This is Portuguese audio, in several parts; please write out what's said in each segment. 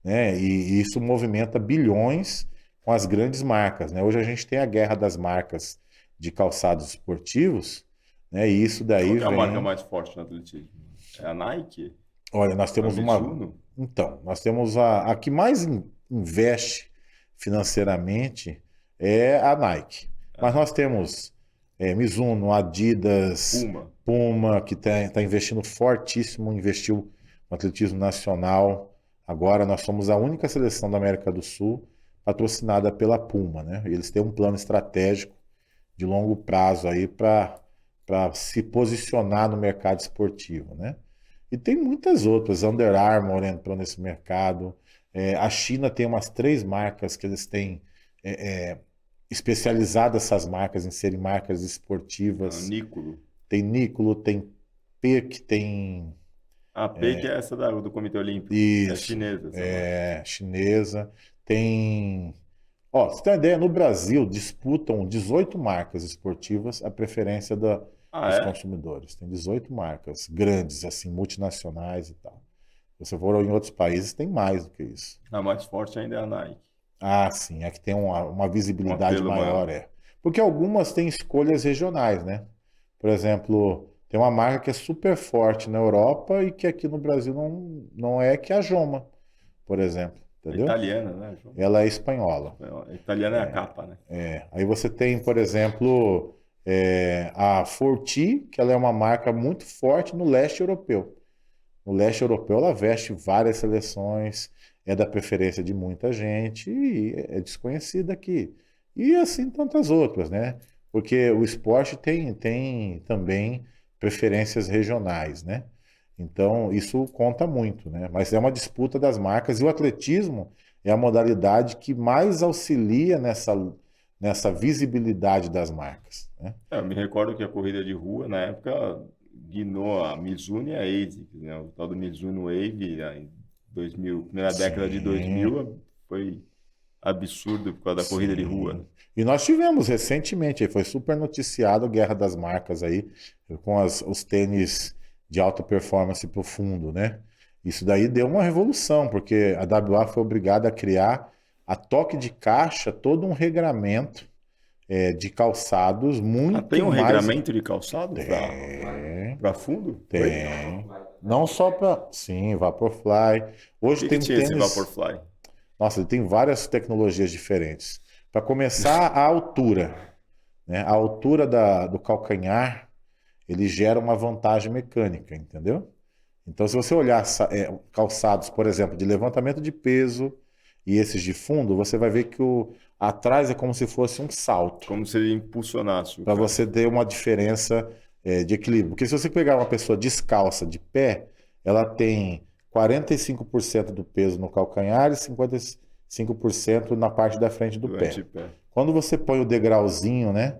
né? E isso movimenta bilhões com as grandes marcas, né? Hoje a gente tem a guerra das marcas de calçados esportivos, né? E isso Qual daí que é a marca vem. mais forte no atletismo? É a Nike? Olha, nós A temos uma. Mizuno? Então, nós temos a que mais investe financeiramente é a Nike. Mas Ah, nós temos Mizuno, Adidas, Puma? Puma, que está investindo fortíssimo, investiu no atletismo nacional. Agora nós somos a única seleção da América do Sul patrocinada pela Puma, né? Eles têm um plano estratégico de longo prazo aí para se posicionar no mercado esportivo, né? E tem muitas outras. Under Armour entrou nesse mercado. A China tem umas três marcas que eles têm é, é, especializado essas marcas em serem marcas Ah, esportivas. Nikulo. Tem Nikolo, tem PEC, tem A Peike é essa do Comitê Olímpico. É isso, chinesa essa marca. chinesa, tem. Ó, você tem uma ideia, no Brasil disputam 18 marcas esportivas a preferência Ah, dos é? consumidores. Tem 18 marcas grandes, assim, multinacionais e tal. Se você for em outros países, tem mais do que isso. A mais forte ainda é a Nike. Ah, sim, é que tem uma Um visibilidade apelo maior, maior. é. Porque algumas têm escolhas regionais, né? Por exemplo, tem uma marca que é super forte na Europa e que aqui no Brasil não é, que é a Joma, por exemplo, É entendeu? italiana, né, João? Ela é espanhola. A italiana é a capa, né? Aí você tem, por exemplo, a Forti, que ela é uma marca muito forte no leste europeu. No leste europeu, ela veste várias seleções, é da preferência de muita gente e é desconhecida aqui. E assim tantas outras, né? Porque o esporte tem também preferências regionais, né? Então, isso conta muito, né? Mas é uma disputa das marcas e o atletismo é a modalidade que mais auxilia nessa visibilidade das marcas, né? Eu me recordo que a corrida de rua, na época, guinou a Mizuno e a ASICS, né? O tal do Mizuno Wave, né, em 2000, primeira década de Sim. 2000, foi absurdo por causa da corrida de rua, né? Sim. E nós tivemos recentemente, aí foi super noticiado a guerra das marcas aí, com os tênis de alta performance profundo, né? Isso daí deu uma revolução, porque a WA foi obrigada a criar a toque de caixa todo um regramento de calçados Ah, muito tem um mais. regramento de calçado Tem, para fundo? Oi? tem. Não só para. Sim, Vaporfly. O Hoje que que tem um tinha esse tênis. Vaporfly? Nossa, ele tem várias tecnologias diferentes. Para começar, a altura, né? A altura do calcanhar, ele gera uma vantagem mecânica, entendeu? Então, se você olhar calçados, por exemplo, de levantamento de peso e esses de fundo, você vai ver que o atrás é como se fosse um salto, Como se ele impulsionasse o para cara. você ter uma diferença de equilíbrio. Porque se você pegar uma pessoa descalça de pé, ela tem 45% do peso no calcanhar e 55% na parte da frente do Do pé. antepé. Quando você põe o degrauzinho, né,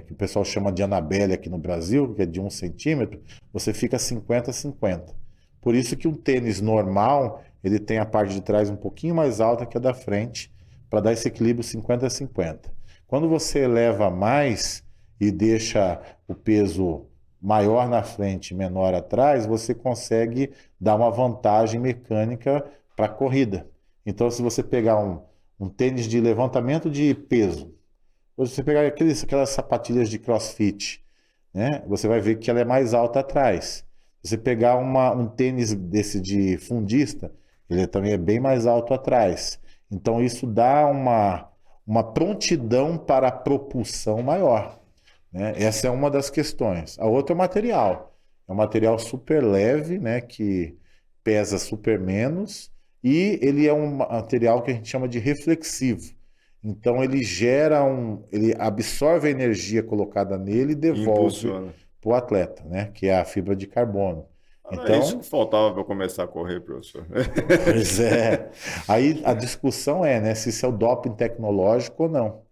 que o pessoal chama de Annabelle aqui no Brasil, que é de 1 centímetro, você fica 50-50. Por isso que um tênis normal, ele tem a parte de trás um pouquinho mais alta que a da frente, para dar esse equilíbrio 50-50. Quando você eleva mais e deixa o peso maior na frente e menor atrás, você consegue dar uma vantagem mecânica para a corrida. Então, se você pegar um tênis de levantamento de peso, ou se você pegar aquelas sapatilhas de CrossFit, né, você vai ver que ela é mais alta atrás. Se você pegar um tênis desse de fundista, ele também é bem mais alto atrás. Então, isso dá uma prontidão para a propulsão maior, né? Essa é uma das questões. A outra é o material. É um material super leve, né, que pesa super menos e ele é um material que a gente chama de reflexivo. Então ele absorve a energia colocada nele e E devolve impulsiona. para o atleta, né, que é a fibra de carbono. Ah, não é isso que Então, faltava para eu começar a correr, professor. pois é. Aí a discussão é, né, se isso é o doping tecnológico ou não.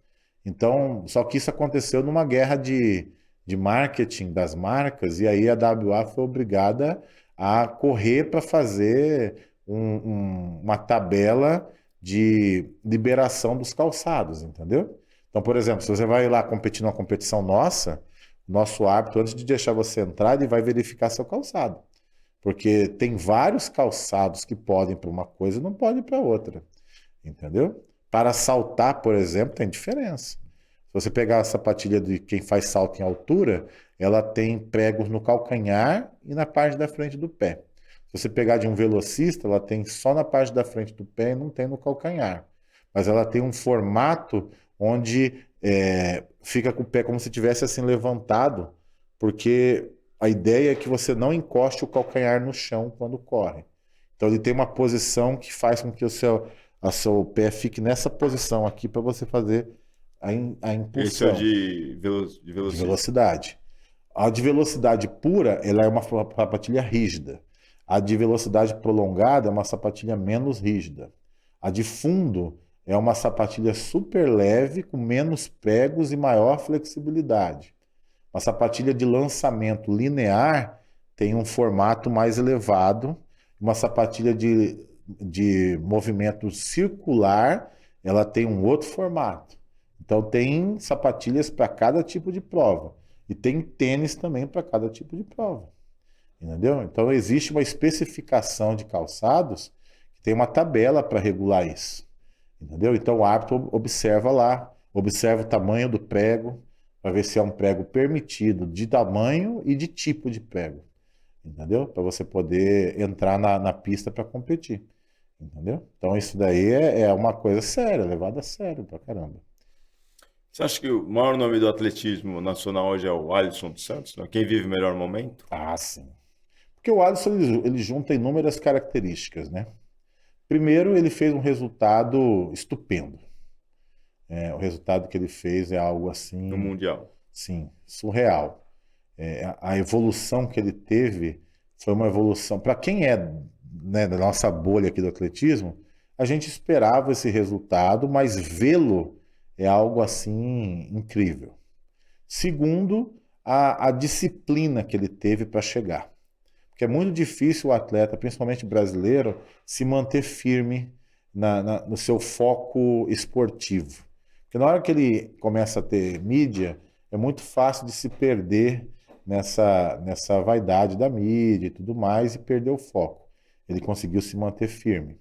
Então, só que isso aconteceu numa guerra de marketing das marcas, e aí a WA foi obrigada a correr para fazer uma tabela de liberação dos calçados, entendeu? Então, por exemplo, se você vai lá competir numa competição nossa, nosso árbitro, antes de deixar você entrar, ele vai verificar seu calçado. Porque tem vários calçados que podem para uma coisa e não podem para outra. Entendeu? Para saltar, por exemplo, tem diferença. Se você pegar a sapatilha de quem faz salto em altura, ela tem pregos no calcanhar e na parte da frente do pé. Se você pegar de um velocista, ela tem só na parte da frente do pé e não tem no calcanhar. Mas ela tem um formato onde fica com o pé como se tivesse assim levantado, porque a ideia é que você não encoste o calcanhar no chão quando corre. Então ele tem uma posição que faz com que o seu pé fique nessa posição aqui para você fazer a Esse é impulsão o de de velocidade. velocidade. A de velocidade pura, ela é uma sapatilha rígida. A de velocidade prolongada é uma sapatilha menos rígida. A de fundo é uma sapatilha super leve, com menos pregos e maior flexibilidade. Uma sapatilha de lançamento linear tem um formato mais elevado. Uma sapatilha de movimento circular, ela tem um outro formato. Então tem sapatilhas para cada tipo de prova. E tem tênis também para cada tipo de prova. Entendeu? Então existe uma especificação de calçados que tem uma tabela para regular isso. Entendeu? Então o árbitro observa lá, observa o tamanho do prego, para ver se é um prego permitido de tamanho e de tipo de prego. Entendeu? Para você poder entrar na pista para competir. Entendeu? Então isso daí é uma coisa séria, levada a sério pra caramba. Você acha que o maior nome do atletismo nacional hoje é o Alisson dos Santos, né? Quem vive o melhor momento? Ah, sim. Porque o Alisson ele junta inúmeras características, né? Primeiro, ele fez um resultado estupendo. O resultado que ele fez é algo No assim, Mundial. sim, surreal. A evolução que ele teve foi uma evolução. Para quem é, né, da nossa bolha aqui do atletismo, a gente esperava esse resultado, mas vê-lo é algo assim incrível. Segundo, a disciplina que ele teve para chegar. Porque é muito difícil o atleta, principalmente brasileiro, se manter firme no seu foco esportivo. Porque na hora que ele começa a ter mídia, é muito fácil de se perder nessa vaidade da mídia e tudo mais e perder o foco. Ele conseguiu se manter firme.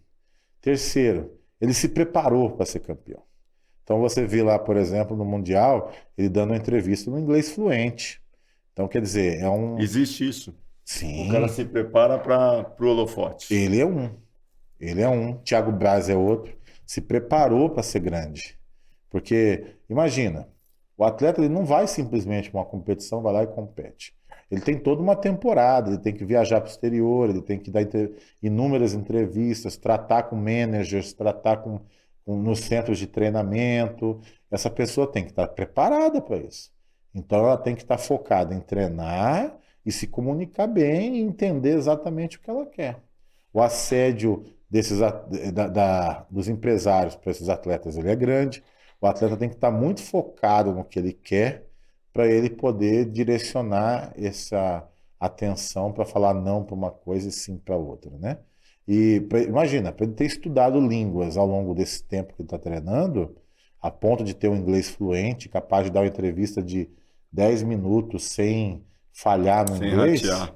Terceiro, ele se preparou para ser campeão. Então você vê lá, por exemplo, no Mundial, ele dando uma entrevista no inglês fluente. Então, quer dizer, é um... Existe isso. O cara Sim, se prepara para o holofote. ele é um. Ele é um. Thiago Braz é outro. Se preparou para ser grande. Porque, imagina, o atleta ele não vai simplesmente para uma competição, vai lá e compete. Ele tem toda uma temporada, ele tem que viajar para o exterior, ele tem que dar inúmeras entrevistas, tratar com managers, tratar nos centros de treinamento. Essa pessoa tem que estar preparada para isso. Então ela tem que estar focada em treinar e se comunicar bem e entender exatamente o que ela quer. O assédio dos empresários para esses atletas ele é grande. O atleta tem que estar muito focado no que ele quer para ele poder direcionar essa atenção para falar não para uma coisa e sim para outra, né? E imagina, para ele ter estudado línguas ao longo desse tempo que ele está treinando, a ponto de ter um inglês fluente, capaz de dar uma entrevista de 10 minutos sem falhar no Sem inglês, ratear.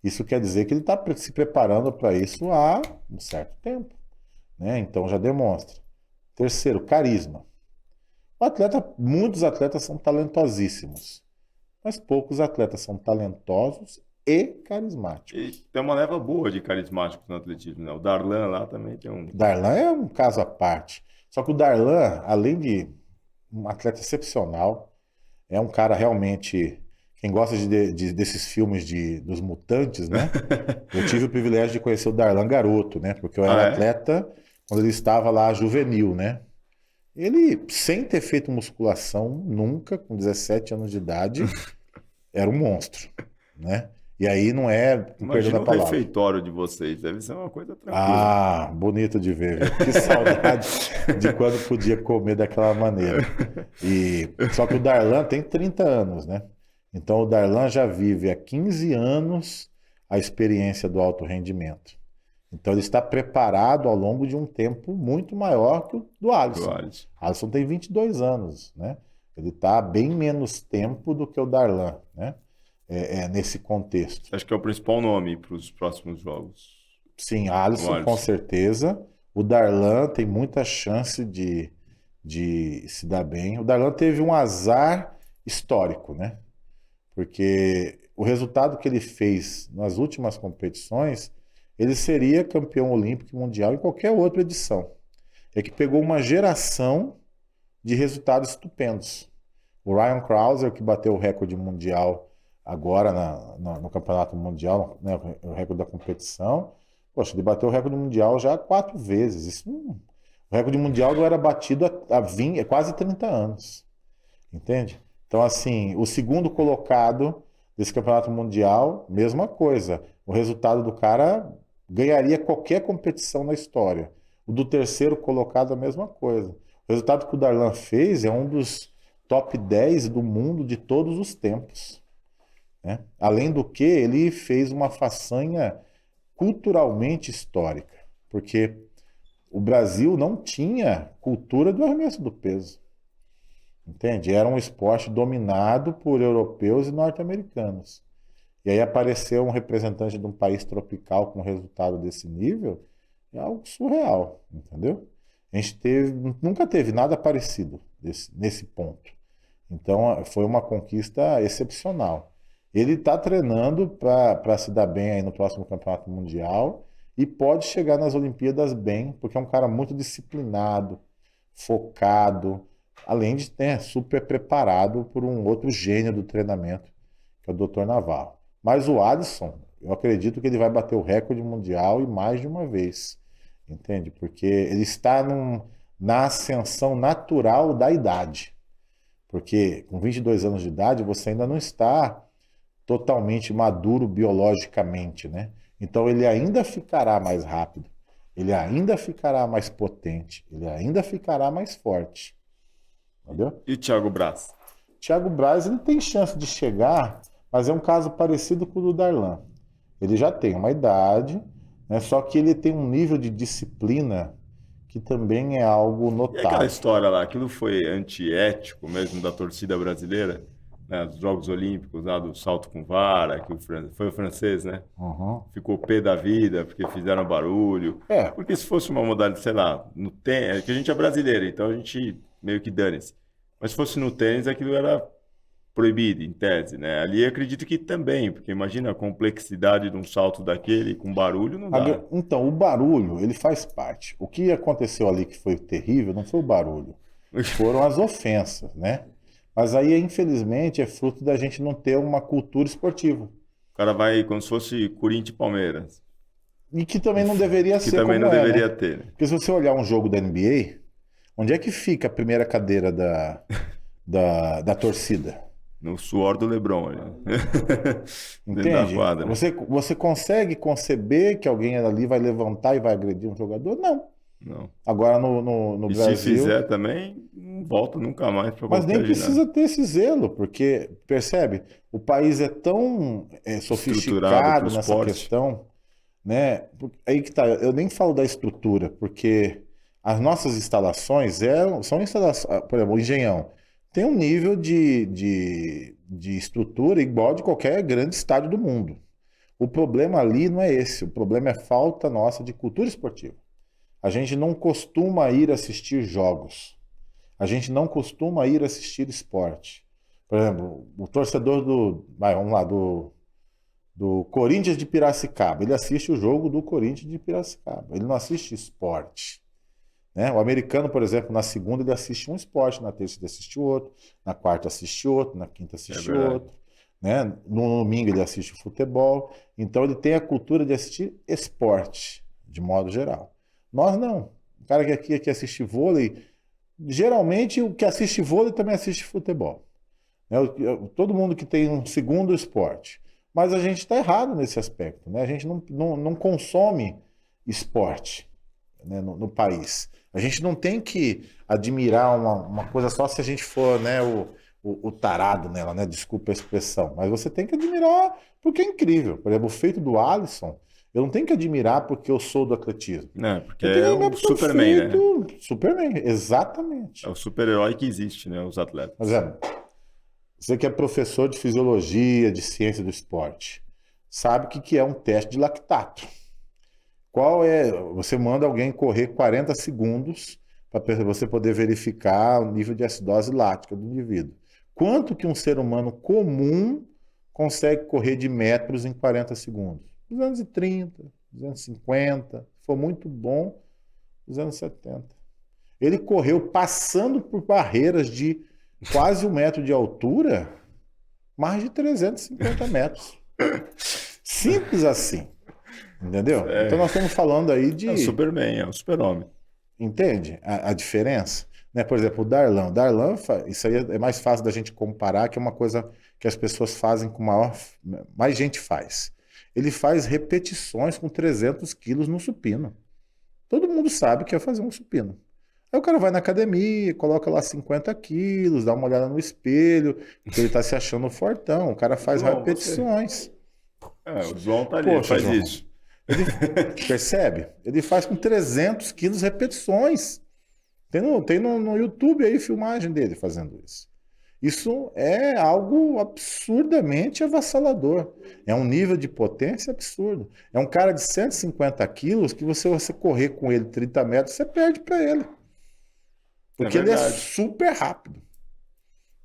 isso quer dizer que ele está se preparando para isso há um certo tempo, né? Então já demonstra. Terceiro, carisma. Muitos atletas são talentosíssimos, mas poucos atletas são talentosos e carismáticos. E tem uma leva boa de carismáticos no atletismo, né? O Darlan lá também tem um. Darlan é um caso à parte. Só que o Darlan, além de um atleta excepcional, é um cara realmente. Quem gosta desses filmes dos mutantes, né? Eu tive o privilégio de conhecer o Darlan garoto, né? Porque eu era Ah, é? atleta quando ele estava lá juvenil, né? Ele, sem ter feito musculação nunca, com 17 anos de idade, era um monstro, né? E aí não é, com perdão Imagina da o palavra. refeitório de vocês, deve ser uma coisa tranquila. Ah, bonito de ver, viu? Que saudade de quando podia comer daquela maneira. Só que o Darlan tem 30 anos, né? Então o Darlan já vive há 15 anos a experiência do alto rendimento. Então ele está preparado ao longo de um tempo muito maior que o do Alisson. Alisson. Alisson tem 22 anos, né? Ele está bem menos tempo do que o Darlan, né? nesse contexto. Acho que é o principal nome para os próximos jogos. Sim, O Alisson, com Alisson. certeza. O Darlan tem muita chance de se dar bem. O Darlan teve um azar histórico, né? Porque o resultado que ele fez nas últimas competições, ele seria campeão olímpico e mundial em qualquer outra edição. É que pegou uma geração de resultados estupendos. O Ryan Crouser, que bateu o recorde mundial agora no Campeonato Mundial, né, o recorde da competição, poxa, ele bateu o recorde mundial já 4 vezes. O recorde mundial não era batido há 20, quase 30 anos. Entende? Então, assim, o segundo colocado desse campeonato mundial, mesma coisa. O resultado do cara ganharia qualquer competição na história. O do terceiro colocado, a mesma coisa. O resultado que o Darlan fez é um dos top 10 do mundo de todos os tempos, né? Além do que, ele fez uma façanha culturalmente histórica, porque o Brasil não tinha cultura do arremesso do peso. Entende? Era um esporte dominado por europeus e norte-americanos. E aí apareceu um representante de um país tropical com resultado desse nível, é algo surreal, entendeu? A gente nunca teve nada parecido nesse ponto. Então foi uma conquista excepcional. Ele está treinando para se dar bem aí no próximo Campeonato Mundial e pode chegar nas Olimpíadas bem, porque é um cara muito disciplinado, focado, além de ter super preparado por um outro gênio do treinamento, que é o Dr. Navarro. Mas o Alisson, eu acredito que ele vai bater o recorde mundial e mais de uma vez, entende? Porque ele está na ascensão natural da idade. Porque com 22 anos de idade você ainda não está totalmente maduro biologicamente, né? Então ele ainda ficará mais rápido, ele ainda ficará mais potente, ele ainda ficará mais forte. Entendeu? E o Thiago Braz? Thiago Braz, ele tem chance de chegar, mas é um caso parecido com o do Darlan. Ele já tem uma idade, né? Só que ele tem um nível de disciplina que também é algo E aquela notável. história lá, aquilo foi antiético mesmo da torcida brasileira, né? Dos Jogos Olímpicos, lá do salto com vara, que foi o francês, né? Uhum. Ficou pé da vida porque fizeram barulho. É, Porque se fosse uma modalidade, sei lá, no tênis, que a gente é brasileiro, então a gente meio que dane-se. Mas se fosse no tênis, aquilo era proibido, em tese, né? Ali eu acredito que também, porque imagina a complexidade de um salto daquele com barulho, não dá. então, o barulho, ele faz parte. O que aconteceu ali que foi terrível não foi o barulho, foram as ofensas, né? Mas aí, infelizmente, é fruto da gente não ter uma cultura esportiva. O cara vai como se fosse Corinthians e Palmeiras, E que também não deveria que ser também como não é, deveria né? ter, né? Porque se você olhar um jogo da NBA, onde é que fica a primeira cadeira da torcida? No suor do LeBron, ali. Dentro da Entende? quadra. Você consegue conceber que alguém ali vai levantar e vai agredir um jogador? Não. Não. Agora no E se Brasil. fizer também, não volta nunca mais para Mas nem qualquer ginásio. precisa ter esse zelo, porque, percebe? O país é tão Estruturado sofisticado pro nessa esporte. questão, né? Aí que tá, eu nem falo da estrutura, porque as nossas instalações são instalações, por exemplo, o Engenhão tem um nível de estrutura igual de qualquer grande estádio do mundo. O problema ali não é esse, o problema é falta nossa de cultura esportiva. A gente não costuma ir assistir jogos. A gente não costuma ir assistir esporte. Por exemplo, o torcedor do Corinthians de Piracicaba, ele assiste o jogo do Corinthians de Piracicaba. Ele não assiste esporte, né? O americano, por exemplo, na segunda ele assiste um esporte, na terça ele assiste outro, na quarta assiste outro, na quinta assiste verdade. outro, né? No domingo ele assiste futebol. Então ele tem a cultura de assistir esporte, de modo geral. Nós não. O cara que assiste vôlei, geralmente o que assiste vôlei também assiste futebol. Né? Todo mundo que tem um segundo esporte. Mas a gente está errado nesse aspecto, né? A gente não consome esporte, né, no país. A gente não tem que admirar uma coisa só se a gente for, né, o tarado nela, né? Desculpa a expressão. Mas você tem que admirar porque é incrível. Por exemplo, o feito do Alisson, eu não tenho que admirar porque eu sou do atletismo. Não, porque Eu tenho que é admirar o porque eu Superman, né? feito Superman, exatamente. É o super-herói que existe, né? Os atletas. Por exemplo, Você que é professor de fisiologia, de ciência do esporte, sabe o que que é um teste de lactato. Qual é? Você manda alguém correr 40 segundos para você poder verificar o nível de acidose lática do indivíduo. Quanto que um ser humano comum consegue correr de metros em 40 segundos? 230, 250, se for muito bom, 270. Ele correu passando por barreiras de quase 1 metro de altura, mais de 350 metros. Simples assim. Entendeu? Então nós estamos falando aí É o de. Superman, é o super-homem. Entende a diferença? Né? Por exemplo, o Darlan. O Darlan, isso aí é mais fácil da gente comparar, que é uma coisa que as pessoas fazem com mais gente faz. Ele faz repetições com 300 quilos no supino. Todo mundo sabe que é fazer um supino. Aí o cara vai na academia, coloca lá 50 quilos, dá uma olhada no espelho, porque ele está se achando fortão. O cara faz João, repetições. O João tá ali, ele Poxa, faz João. isso. Ele percebe? Ele faz com 300 quilos repetições. Tem no YouTube aí filmagem dele fazendo isso. Isso é algo absurdamente avassalador. É um nível de potência absurdo. É um cara de 150 quilos que você correr com ele 30 metros, você perde para ele. Porque ele é verdade. super rápido.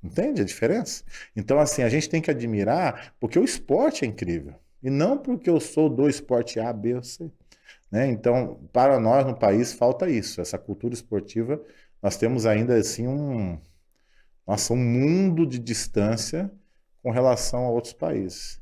Entende a diferença? Então, assim, a gente tem que admirar porque o esporte é incrível. E não porque eu sou do esporte A, B ou C. Né? Então, para nós no país falta isso, essa cultura esportiva. Nós temos ainda assim um mundo de distância com relação a outros países.